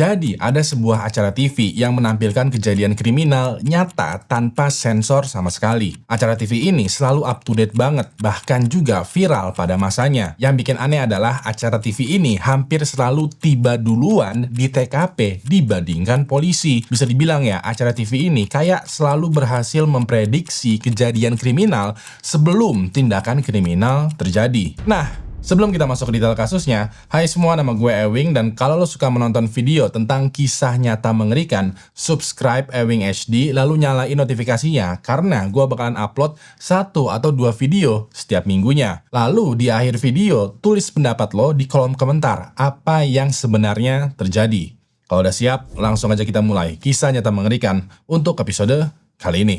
Jadi, ada sebuah acara TV yang menampilkan kejadian kriminal nyata tanpa sensor sama sekali. Acara TV ini selalu up to date banget, bahkan juga viral pada masanya. Yang bikin aneh adalah acara TV ini hampir selalu tiba duluan di TKP dibandingkan polisi. Bisa dibilang ya, acara TV ini kayak selalu berhasil memprediksi kejadian kriminal sebelum tindakan kriminal terjadi. Nah, sebelum kita masuk ke detail kasusnya, hai semua, nama gue Ewing, dan kalau lo suka menonton video tentang kisah nyata mengerikan, subscribe Ewing HD, lalu nyalain notifikasinya, karena gue bakalan upload 1 atau 2 video setiap minggunya. Lalu di akhir video, tulis pendapat lo di kolom komentar, apa yang sebenarnya terjadi. Kalau udah siap, langsung aja kita mulai kisah nyata mengerikan untuk episode kali ini.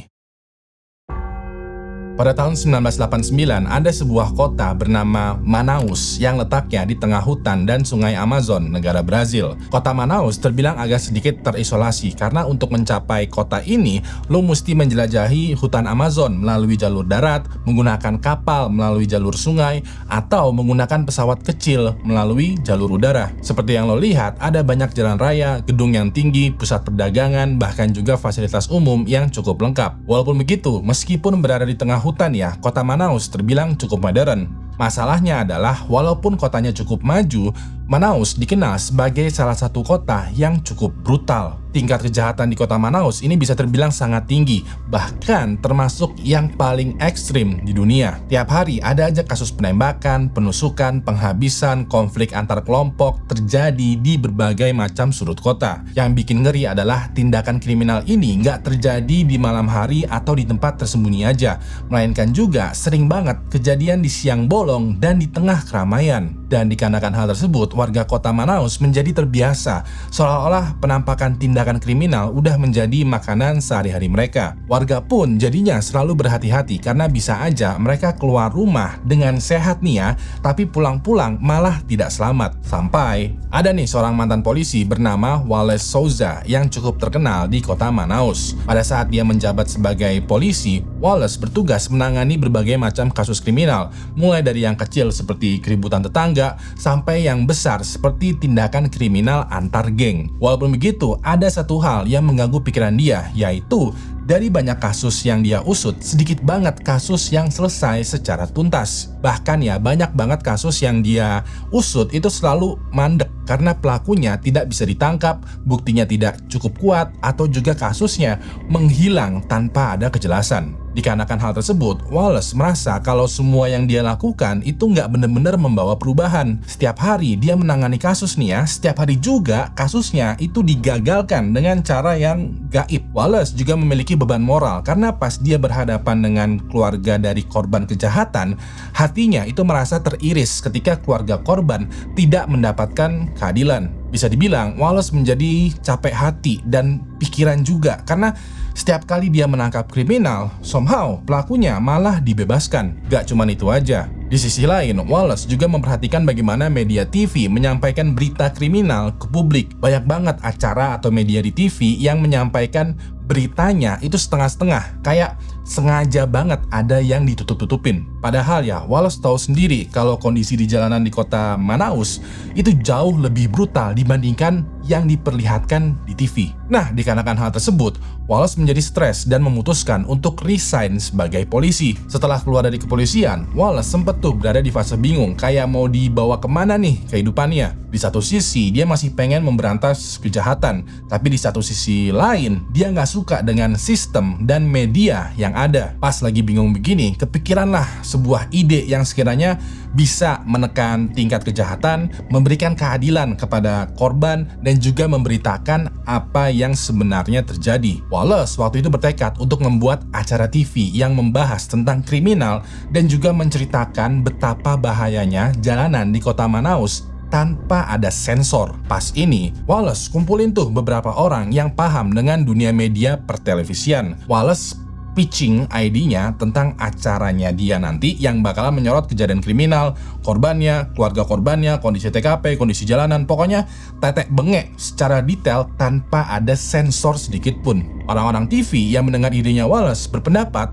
Pada tahun 1989, ada sebuah kota bernama Manaus yang letaknya di tengah hutan dan sungai Amazon, negara Brazil. Kota Manaus terbilang agak sedikit terisolasi karena untuk mencapai kota ini, lo mesti menjelajahi hutan Amazon melalui jalur darat, menggunakan kapal melalui jalur sungai, atau menggunakan pesawat kecil melalui jalur udara. Seperti yang lo lihat, ada banyak jalan raya, gedung yang tinggi, pusat perdagangan, bahkan juga fasilitas umum yang cukup lengkap. Walaupun begitu, meskipun berada di tengah hutan ya, kota Manaus terbilang cukup modern. Masalahnya adalah walaupun kotanya cukup maju, Manaus dikenal sebagai salah satu kota yang cukup brutal. Tingkat kejahatan di kota Manaus ini bisa terbilang sangat tinggi, bahkan termasuk yang paling ekstrim di dunia. Tiap hari ada aja kasus penembakan, penusukan, penghabisan, konflik antar kelompok terjadi di berbagai macam sudut kota. Yang bikin ngeri adalah tindakan kriminal ini nggak terjadi di malam hari atau di tempat tersembunyi aja, melainkan juga sering banget kejadian di siang bolong dan di tengah keramaian. Dan dikarenakan hal tersebut, warga kota Manaus menjadi terbiasa, seolah-olah penampakan tindakan kriminal udah menjadi makanan sehari-hari mereka. Warga pun jadinya selalu berhati-hati karena bisa aja mereka keluar rumah dengan sehat nih ya, tapi pulang-pulang malah tidak selamat. Sampai ada nih seorang mantan polisi bernama Wallace Souza yang cukup terkenal di kota Manaus. Pada saat dia menjabat sebagai polisi, Wallace bertugas menangani berbagai macam kasus kriminal, mulai dari yang kecil seperti keributan tetangga sampai yang besar seperti tindakan kriminal antar geng. Walaupun begitu, ada satu hal yang mengganggu pikiran dia, yaitu dari banyak kasus yang dia usut, sedikit banget kasus yang selesai secara tuntas. Bahkan ya, banyak banget kasus yang dia usut itu selalu mandek karena pelakunya tidak bisa ditangkap, buktinya tidak cukup kuat, atau juga kasusnya menghilang tanpa ada kejelasan. Dikarenakan hal tersebut, Wallace merasa kalau semua yang dia lakukan itu nggak benar-benar membawa perubahan. Setiap hari dia menangani kasus nih ya, setiap hari juga kasusnya itu digagalkan dengan cara yang gaib. Wallace juga memiliki beban moral karena pas dia berhadapan dengan keluarga dari korban kejahatan, hatinya itu merasa teriris ketika keluarga korban tidak mendapatkan keadilan. Bisa dibilang Wallace menjadi capek hati dan pikiran juga karena setiap kali dia menangkap kriminal, somehow pelakunya malah dibebaskan. Gak cuman itu aja. Di sisi lain, Wallace juga memperhatikan bagaimana media TV menyampaikan berita kriminal ke publik. Banyak banget acara atau media di TV yang menyampaikan beritanya itu setengah-setengah, kayak sengaja banget ada yang ditutup-tutupin. Padahal ya, Wallace tahu sendiri kalau kondisi di jalanan di kota Manaus itu jauh lebih brutal dibandingkan yang diperlihatkan di TV. Nah, dikarenakan hal tersebut, Wallace menjadi stres dan memutuskan untuk resign sebagai polisi. Setelah keluar dari kepolisian, Wallace sempat tuh berada di fase bingung, kayak mau dibawa kemana nih kehidupannya. Di satu sisi, dia masih pengen memberantas kejahatan, tapi di satu sisi lain, dia nggak suka dengan sistem dan media yang ada. Pas lagi bingung begini, kepikiranlah sebuah ide yang sekiranya bisa menekan tingkat kejahatan, memberikan keadilan kepada korban, dan juga memberitakan apa yang sebenarnya terjadi. Wallace waktu itu bertekad untuk membuat acara TV yang membahas tentang kriminal dan juga menceritakan betapa bahayanya jalanan di kota Manaus tanpa ada sensor. Pas ini, Wallace kumpulin tuh beberapa orang yang paham dengan dunia media pertelevisian. Wallace pitching ID-nya tentang acaranya dia nanti yang bakalan menyorot kejadian kriminal, korbannya, keluarga korbannya, kondisi TKP, kondisi jalanan, pokoknya tetek bengek secara detail tanpa ada sensor sedikit pun. Orang-orang TV yang mendengar idenya Wallace berpendapat,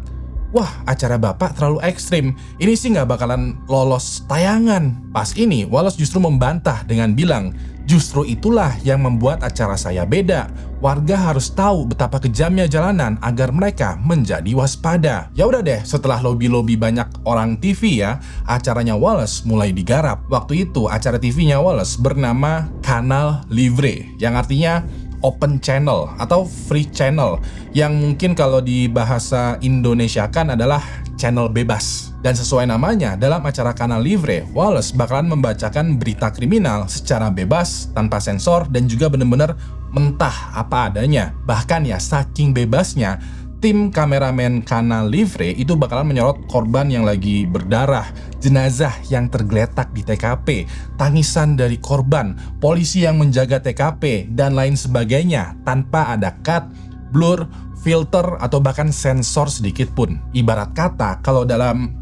wah, acara bapak terlalu ekstrim, ini sih nggak bakalan lolos tayangan. Pas ini, Wallace justru membantah dengan bilang, Justru itulah yang membuat acara saya beda. Warga harus tahu betapa kejamnya jalanan agar mereka menjadi waspada. Ya udah deh, setelah lobby-lobby banyak orang TV ya, acaranya Wallace mulai digarap. Waktu itu acara TV-nya Wallace bernama Canal Livre, yang artinya open channel atau free channel, yang mungkin kalau di bahasa Indonesia kan adalah channel bebas. Dan sesuai namanya, dalam acara Canal Livre, Wallace bakalan membacakan berita kriminal secara bebas, tanpa sensor, dan juga benar-benar mentah apa adanya. Bahkan ya, saking bebasnya, tim kameramen Canal Livre itu bakalan menyorot korban yang lagi berdarah, jenazah yang tergeletak di TKP, tangisan dari korban, polisi yang menjaga TKP, dan lain sebagainya, tanpa ada cut, blur, filter, atau bahkan sensor sedikit pun. Ibarat kata, kalau dalam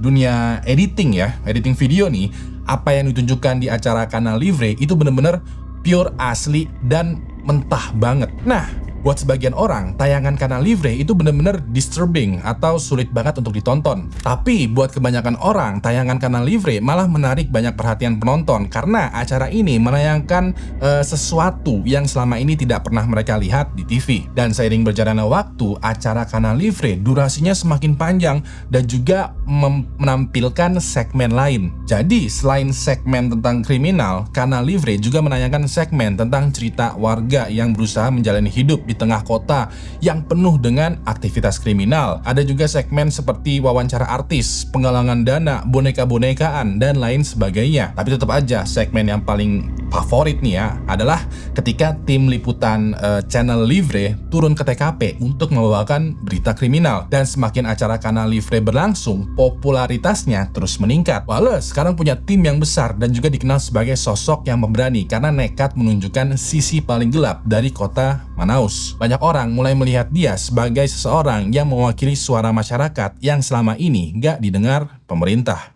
dunia editing ya, editing video nih, apa yang ditunjukkan di acara Canal Livre itu bener-bener pure asli dan mentah banget. Nah, buat sebagian orang, tayangan Canal Livre itu bener-bener disturbing atau sulit banget untuk ditonton. Tapi buat kebanyakan orang, tayangan Canal Livre malah menarik banyak perhatian penonton karena acara ini menayangkan sesuatu yang selama ini tidak pernah mereka lihat di TV. Dan seiring berjalannya waktu, acara Canal Livre durasinya semakin panjang dan juga menampilkan segmen lain. Jadi, selain segmen tentang kriminal, Canal Livre juga menayangkan segmen tentang cerita warga yang berusaha menjalani hidup di tengah kota yang penuh dengan aktivitas kriminal. Ada juga segmen seperti wawancara artis, penggalangan dana, boneka-bonekaan, dan lain sebagainya. Tapi tetap aja segmen yang paling favorit nih ya adalah ketika tim liputan Channel Livre turun ke TKP untuk membawakan berita kriminal. Dan semakin acara Canal Livre berlangsung, popularitasnya terus meningkat. Wallace sekarang punya tim yang besar dan juga dikenal sebagai sosok yang pemberani karena nekat menunjukkan sisi paling gelap dari kota Manaus. Banyak orang mulai melihat dia sebagai seseorang yang mewakili suara masyarakat yang selama ini nggak didengar pemerintah.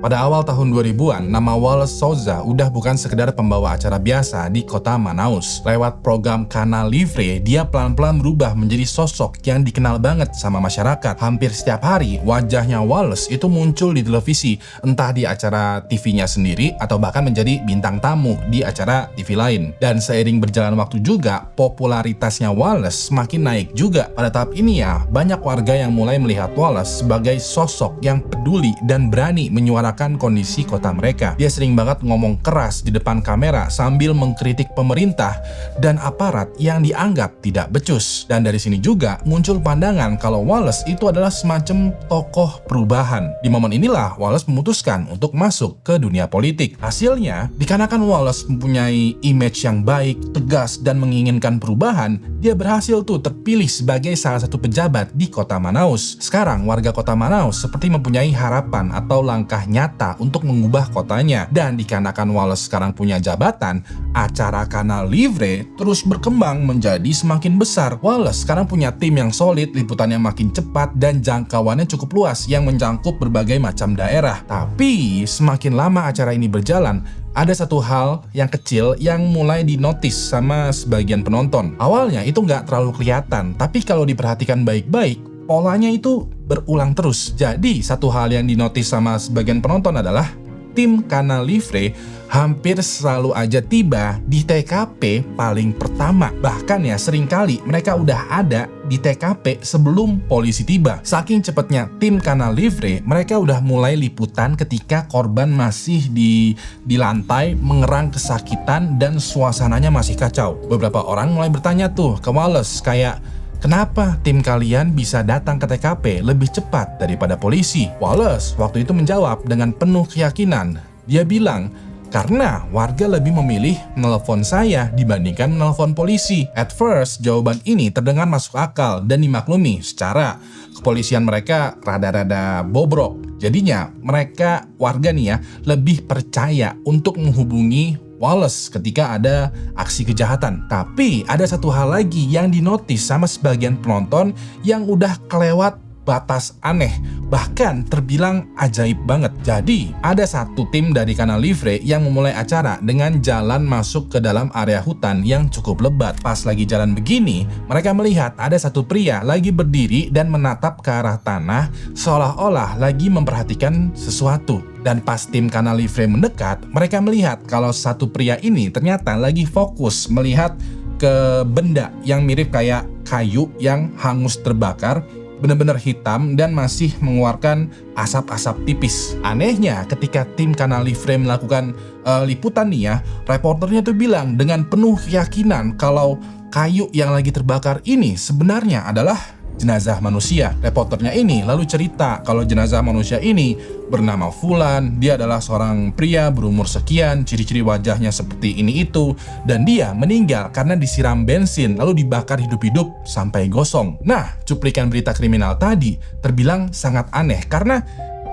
Pada awal tahun 2000-an, nama Wallace Souza udah bukan sekedar pembawa acara biasa di kota Manaus. Lewat program Canal Livre, dia pelan-pelan berubah menjadi sosok yang dikenal banget sama masyarakat. Hampir setiap hari, wajahnya Wallace itu muncul di televisi, entah di acara TV-nya sendiri atau bahkan menjadi bintang tamu di acara TV lain. Dan seiring berjalan waktu juga, popularitasnya Wallace semakin naik juga. Pada tahap ini ya, banyak warga yang mulai melihat Wallace sebagai sosok yang peduli dan berani menyuarakan kondisi kota mereka. Dia sering banget ngomong keras di depan kamera sambil mengkritik pemerintah dan aparat yang dianggap tidak becus. Dan dari sini juga muncul pandangan kalau Wallace itu adalah semacam tokoh perubahan. Di momen inilah Wallace memutuskan untuk masuk ke dunia politik. Hasilnya, dikarenakan Wallace mempunyai image yang baik, tegas, dan menginginkan perubahan, dia berhasil tuh terpilih sebagai salah satu pejabat di kota Manaus. Sekarang warga kota Manaus seperti mempunyai harapan atau langkah nyata untuk mengubah kotanya. Dan dikarenakan Wallace sekarang punya jabatan, acara Canal Livre terus berkembang menjadi semakin besar. Wallace sekarang punya tim yang solid, liputannya makin cepat, dan jangkauannya cukup luas yang mencakup berbagai macam daerah. Tapi semakin lama acara ini berjalan, ada satu hal yang kecil yang mulai dinotis sama sebagian penonton. Awalnya itu nggak terlalu kelihatan, tapi kalau diperhatikan baik-baik, polanya itu berulang terus. Jadi satu hal yang dinotis sama sebagian penonton adalah tim Canal Livre hampir selalu aja tiba di TKP paling pertama. Bahkan ya seringkali mereka udah ada di TKP sebelum polisi tiba. Saking cepatnya tim Canal Livre, mereka udah mulai liputan ketika korban masih di lantai mengerang kesakitan dan suasananya masih kacau. Beberapa orang mulai bertanya tuh ke Wallace kayak, kenapa tim kalian bisa datang ke TKP lebih cepat daripada polisi? Wallace waktu itu menjawab dengan penuh keyakinan. Dia bilang, karena warga lebih memilih menelpon saya dibandingkan menelpon polisi. At first, jawaban ini terdengar masuk akal dan dimaklumi secara kepolisian mereka rada-rada bobrok. Jadinya mereka warga nih ya lebih percaya untuk menghubungi Wallace ketika ada aksi kejahatan. Tapi ada satu hal lagi yang dinotis sama sebagian penonton yang udah kelewat batas aneh, bahkan terbilang ajaib banget. Jadi, ada satu tim dari Canal Livre yang memulai acara dengan jalan masuk ke dalam area hutan yang cukup lebat. Pas lagi jalan begini, mereka melihat ada satu pria lagi berdiri dan menatap ke arah tanah seolah-olah lagi memperhatikan sesuatu. Dan pas tim Canal Livre mendekat, mereka melihat kalau satu pria ini ternyata lagi fokus melihat ke benda yang mirip kayak kayu yang hangus terbakar, benar-benar hitam dan masih mengeluarkan asap-asap tipis. Anehnya, ketika tim Canal Livre melakukan liputan nih ya, reporternya tuh bilang dengan penuh keyakinan kalau kayu yang lagi terbakar ini sebenarnya adalah jenazah manusia. Reporternya ini lalu cerita kalau jenazah manusia ini bernama Fulan, dia adalah seorang pria berumur sekian, ciri-ciri wajahnya seperti ini itu, dan dia meninggal karena disiram bensin lalu dibakar hidup-hidup sampai gosong. Nah, cuplikan berita kriminal tadi terbilang sangat aneh karena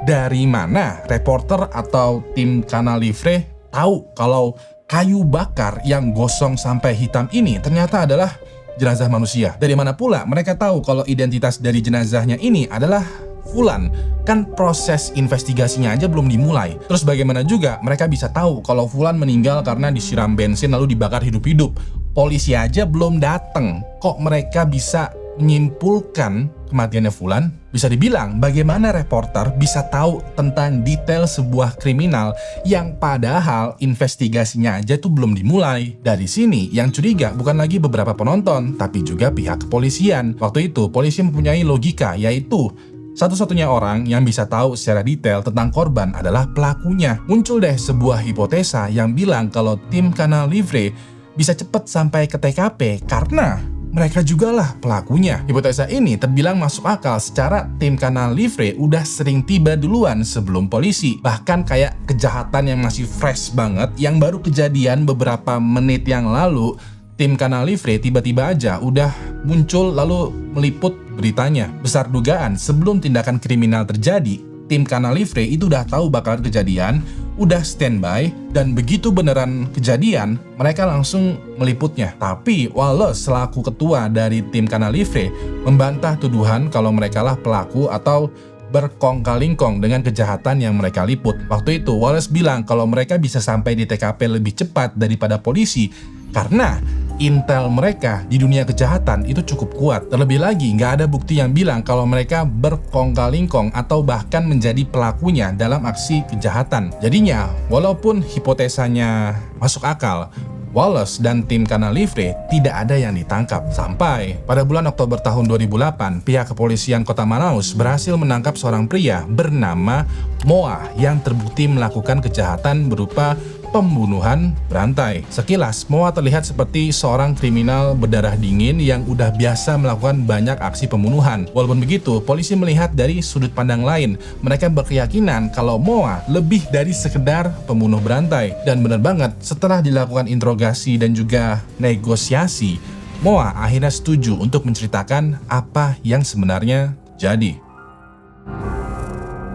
dari mana reporter atau tim Canal Livre tahu kalau kayu bakar yang gosong sampai hitam ini ternyata adalah jenazah manusia. Dari mana pula mereka tahu kalau identitas dari jenazahnya ini adalah Fulan? Kan proses investigasinya aja belum dimulai. Terus bagaimana juga mereka bisa tahu kalau Fulan meninggal karena disiram bensin lalu dibakar hidup-hidup? Polisi aja belum datang. Kok mereka bisa menyimpulkan kematiannya Fulan? Bisa dibilang bagaimana reporter bisa tahu tentang detail sebuah kriminal yang padahal investigasinya aja tuh belum dimulai. Dari sini yang curiga bukan lagi beberapa penonton, tapi juga pihak kepolisian. Waktu itu polisi mempunyai logika, yaitu satu-satunya orang yang bisa tahu secara detail tentang korban adalah pelakunya. Muncul deh sebuah hipotesa yang bilang kalau tim Canal Livre bisa cepat sampai ke TKP karena mereka juga lah pelakunya. Hipotesa ini terbilang masuk akal secara tim Canal Livre udah sering tiba duluan sebelum polisi. Bahkan kayak kejahatan yang masih fresh banget, yang baru kejadian beberapa menit yang lalu, tim Canal Livre tiba-tiba aja udah muncul lalu meliput beritanya. Besar dugaan sebelum tindakan kriminal terjadi, tim Canal Livre itu udah tahu bakalan kejadian, udah standby, dan begitu beneran kejadian, mereka langsung meliputnya. Tapi Wallace selaku ketua dari tim Canal Livre membantah tuduhan kalau mereka lah pelaku atau berkong-kalingkong dengan kejahatan yang mereka liput. Waktu itu Wallace bilang kalau mereka bisa sampai di TKP lebih cepat daripada polisi karena intel mereka di dunia kejahatan itu cukup kuat. Terlebih lagi, nggak ada bukti yang bilang kalau mereka berkong-kalingkong atau bahkan menjadi pelakunya dalam aksi kejahatan. Jadinya, walaupun hipotesanya masuk akal, Wallace dan tim Canal Livre tidak ada yang ditangkap. Sampai pada bulan Oktober tahun 2008, pihak kepolisian kota Manaus berhasil menangkap seorang pria bernama Moa yang terbukti melakukan kejahatan berupa pembunuhan berantai. Sekilas, Moa terlihat seperti seorang kriminal berdarah dingin yang udah biasa melakukan banyak aksi pembunuhan. Walaupun begitu, polisi melihat dari sudut pandang lain. Mereka berkeyakinan kalau Moa lebih dari sekedar pembunuh berantai. Dan benar banget, setelah dilakukan interogasi dan juga negosiasi, Moa akhirnya setuju untuk menceritakan apa yang sebenarnya terjadi.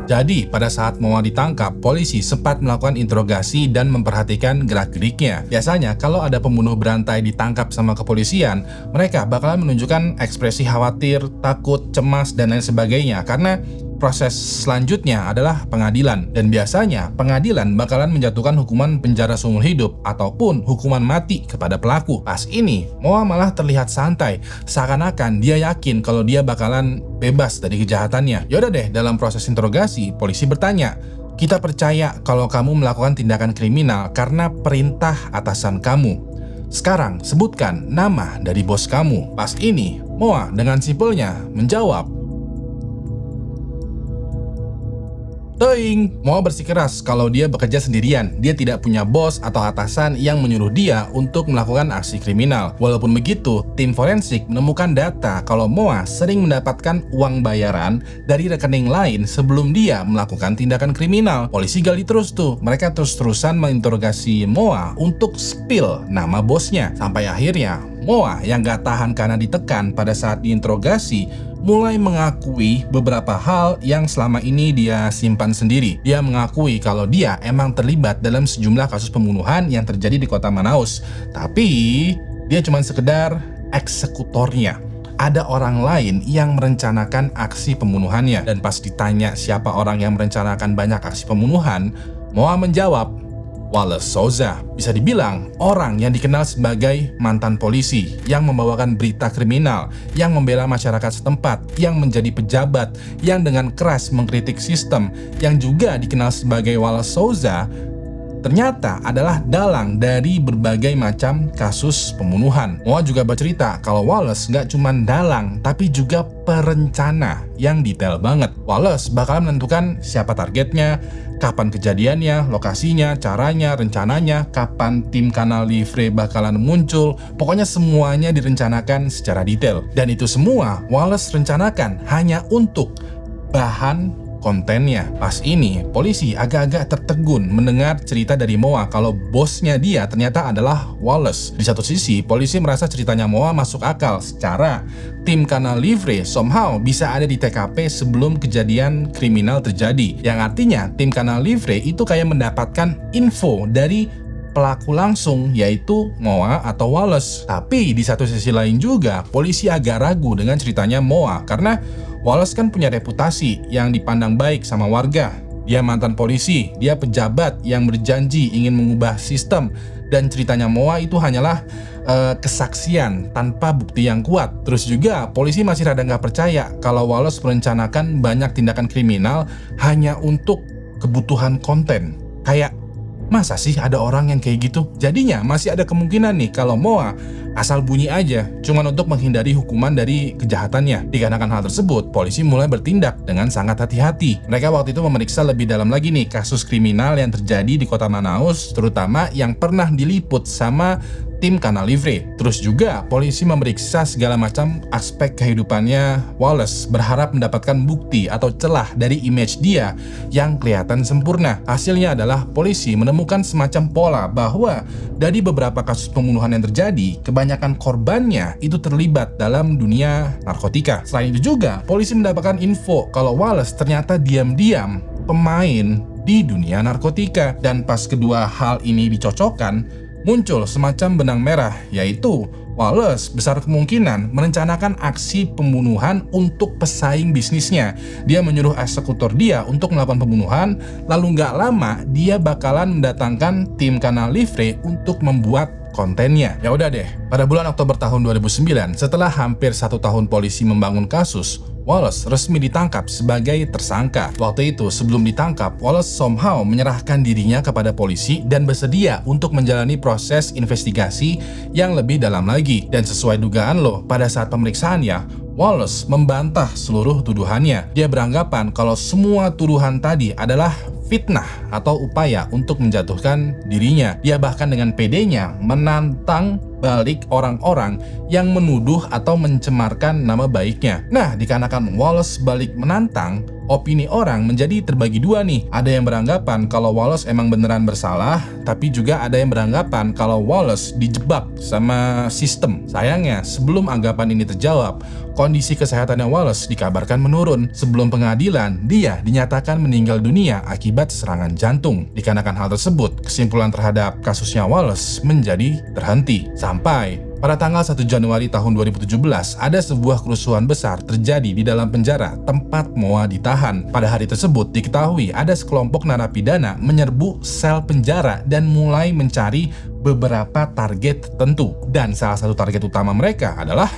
Jadi, pada saat Moa ditangkap, polisi sempat melakukan interogasi dan memperhatikan gerak-geriknya. Biasanya, kalau ada pembunuh berantai ditangkap sama kepolisian, mereka bakalan menunjukkan ekspresi khawatir, takut, cemas, dan lain sebagainya. Karena proses selanjutnya adalah pengadilan. Dan biasanya, pengadilan bakalan menjatuhkan hukuman penjara seumur hidup ataupun hukuman mati kepada pelaku. Pas ini, Moa malah terlihat santai, seakan-akan dia yakin kalau dia bakalan bebas dari kejahatannya. Yaudah deh, dalam proses interogasi, polisi bertanya, "Kita percaya kalau kamu melakukan tindakan kriminal karena perintah atasan kamu. Sekarang, sebutkan nama dari bos kamu." Pas ini, Moa dengan simpelnya menjawab, "Teing." Moa bersikeras kalau dia bekerja sendirian. Dia tidak punya bos atau atasan yang menyuruh dia untuk melakukan aksi kriminal. Walaupun begitu, tim forensik menemukan data kalau Moa sering mendapatkan uang bayaran dari rekening lain sebelum dia melakukan tindakan kriminal. Polisi gali terus tuh. Mereka terus-terusan menginterogasi Moa untuk spill nama bosnya. Sampai akhirnya, Moa yang gak tahan karena ditekan pada saat diinterogasi mulai mengakui beberapa hal yang selama ini dia simpan sendiri. Dia mengakui kalau dia emang terlibat dalam sejumlah kasus pembunuhan yang terjadi di kota Manaus. Tapi dia cuma sekedar eksekutornya. ada orang lain yang merencanakan aksi pembunuhannya. Dan pas ditanya siapa orang yang merencanakan banyak aksi pembunuhan, Moa menjawab, Wallace Souza. Bisa dibilang orang yang dikenal sebagai mantan polisi yang membawakan berita kriminal, yang membela masyarakat setempat, yang menjadi pejabat, yang dengan keras mengkritik sistem, yang juga dikenal sebagai Wallace Souza, ternyata adalah dalang dari berbagai macam kasus pembunuhan. Moa juga bercerita kalau Wallace nggak cuma dalang, tapi juga perencana yang detail banget. Wallace bakal menentukan siapa targetnya, kapan kejadiannya, lokasinya, caranya, rencananya, kapan tim Kanal Livre bakalan muncul. Pokoknya semuanya direncanakan secara detail. Dan itu semua Wallace rencanakan hanya untuk bahan kontennya. Pas ini, polisi agak-agak tertegun mendengar cerita dari Moa kalau bosnya dia ternyata adalah Wallace. Di satu sisi, polisi merasa ceritanya Moa masuk akal secara tim Kanal Livre somehow bisa ada di TKP sebelum kejadian kriminal terjadi. Yang artinya, tim Kanal Livre itu kayak mendapatkan info dari pelaku langsung, yaitu Moa atau Wallace. Tapi di satu sisi lain juga, polisi agak ragu dengan ceritanya Moa karena Wallace kan punya reputasi yang dipandang baik sama warga. Dia mantan polisi, dia pejabat yang berjanji ingin mengubah sistem, dan ceritanya Moa itu hanyalah kesaksian tanpa bukti yang kuat. Terus juga polisi masih rada nggak percaya kalau Wallace merencanakan banyak tindakan kriminal hanya untuk kebutuhan konten. Kayak masa sih ada orang yang kayak gitu? Jadinya masih ada kemungkinan nih kalau Moa asal bunyi aja, cuman untuk menghindari hukuman dari kejahatannya. Dikarenakan hal tersebut, polisi mulai bertindak dengan sangat hati-hati. Mereka waktu itu memeriksa lebih dalam lagi nih kasus kriminal yang terjadi di kota Manaus, terutama yang pernah diliput sama tim Kanal Livre. Terus juga polisi memeriksa segala macam aspek kehidupannya Wallace, berharap mendapatkan bukti atau celah dari image dia yang kelihatan sempurna. Hasilnya adalah polisi menemukan semacam pola bahwa dari beberapa kasus pembunuhan yang terjadi, kebanyakan korbannya itu terlibat dalam dunia narkotika. Selain itu juga, polisi mendapatkan info kalau Wallace ternyata diam-diam pemain di dunia narkotika. Dan pas kedua hal ini dicocokkan, muncul semacam benang merah, yaitu Wallace besar kemungkinan merencanakan aksi pembunuhan untuk pesaing bisnisnya. Dia menyuruh eksekutor dia untuk melakukan pembunuhan, lalu nggak lama dia bakalan mendatangkan tim Kanal Livre untuk membuat kontennya. Ya udah deh, pada bulan Oktober tahun 2009, setelah hampir 1 tahun polisi membangun kasus, Wallace resmi ditangkap sebagai tersangka. Waktu itu, sebelum ditangkap, Wallace somehow menyerahkan dirinya kepada polisi dan bersedia untuk menjalani proses investigasi yang lebih dalam lagi. Dan sesuai dugaan lo, pada saat pemeriksaannya, Wallace membantah seluruh tuduhannya. Dia beranggapan kalau semua tuduhan tadi adalah fitnah atau upaya untuk menjatuhkan dirinya. Dia bahkan dengan pedenya menantang balik orang-orang yang menuduh atau mencemarkan nama baiknya. Nah, dikarenakan Wallace balik menantang, opini orang menjadi terbagi dua nih. Ada yang beranggapan kalau Wallace emang beneran bersalah, tapi juga ada yang beranggapan kalau Wallace dijebak sama sistem. Sayangnya, sebelum anggapan ini terjawab, kondisi kesehatannya Wallace dikabarkan menurun. Sebelum pengadilan, dia dinyatakan meninggal dunia akibat serangan jantung. Dikarenakan hal tersebut, kesimpulan terhadap kasusnya Wallace menjadi terhenti. Sampai pada tanggal 1 Januari tahun 2017, ada sebuah kerusuhan besar terjadi di dalam penjara tempat Moa ditahan. Pada hari tersebut diketahui ada sekelompok narapidana menyerbu sel penjara dan mulai mencari beberapa target tertentu. Dan salah satu target utama mereka adalah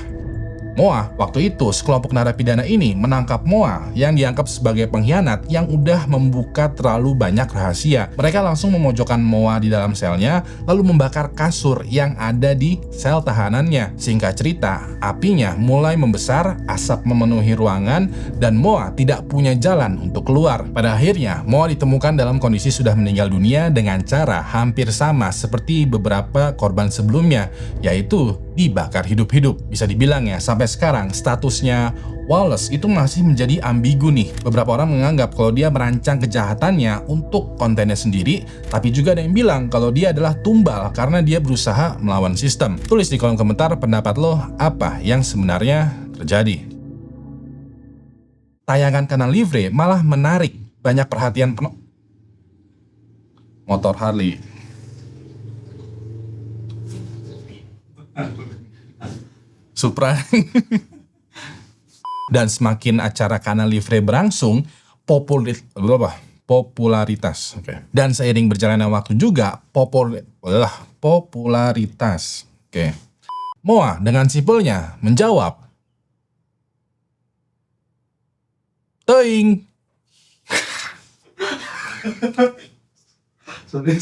Moa. Waktu itu, sekelompok narapidana ini menangkap Moa yang dianggap sebagai pengkhianat yang udah membuka terlalu banyak rahasia. Mereka langsung memojokkan Moa di dalam selnya, lalu membakar kasur yang ada di sel tahanannya. Singkat cerita, apinya mulai membesar, asap memenuhi ruangan, dan Moa tidak punya jalan untuk keluar. Pada akhirnya, Moa ditemukan dalam kondisi sudah meninggal dunia dengan cara hampir sama seperti beberapa korban sebelumnya, yaitu dibakar hidup-hidup. Bisa dibilang ya, sampai sekarang statusnya Wallace itu masih menjadi ambigu nih. Beberapa orang menganggap kalau dia merancang kejahatannya untuk kontennya sendiri, tapi juga ada yang bilang kalau dia adalah tumbal karena dia berusaha melawan sistem. Tulis di kolom komentar pendapat lo, apa yang sebenarnya terjadi. Tayangan Kanal Livre malah menarik banyak perhatian motor Harley. Supra Dan semakin acara Kana Livre berlangsung, popularitas. Dan seiring berjalannya waktu juga, popularitas. Moa dengan simpelnya menjawab, "Teing." Sorry.